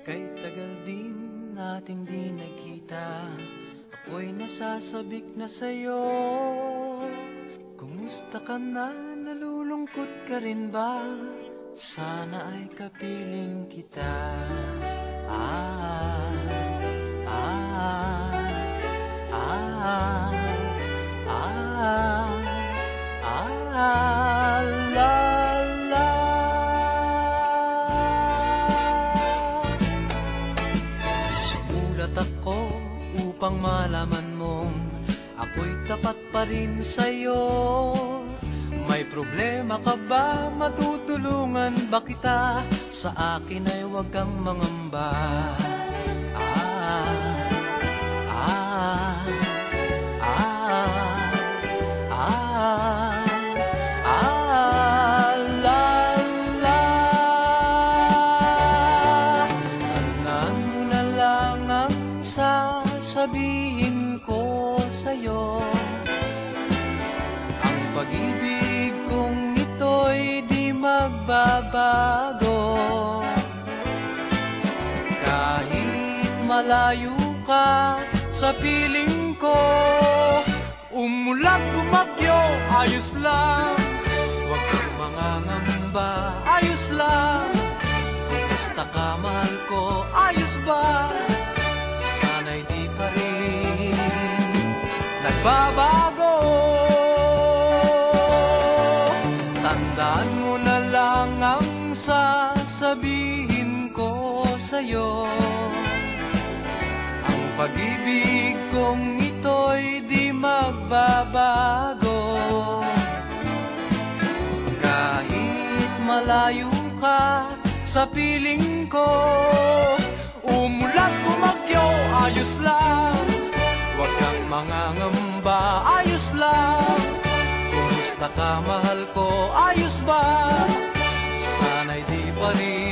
Kay tagal din natin di nagkita, ako'y nasasabik na sa'yo. Kumusta ka na? Nalulungkot ka rin ba? Sana ay kapiling kita. Ah, ah, ah, ah, ah, la, la. Sumulat ako upang malaman mong ako'y tapat pa rin sa'yo. May problema ka ba? Matutulungan ba kita? Sa akin ay huwag kang mangamba. Ah, ah, ah, ah, ah, la, la. Tandaan mo na lang ang sasabihin ko sa'yo. Ang pag-ibig kong ito'y di magbabago. Kahit malayo ka sa piling ko, umulan bumagyo, ayos lang. Huwag kang mangangamba, ayos lang. Kumusta ka, mahal ko, ayos ba? Sana'y di pa rin nagbabago. Tandaan mo na lang ang sasabihin ko sa'yo. Ang pag-ibig kong ito'y di magbabago. Kahit malayo ka sa piling ko, umulan bumagyo, ayos lang. Huwag kang mangangamba, ayos lang. Kumusta ka, mahal ko, ayos ba? Sana'y di pa rin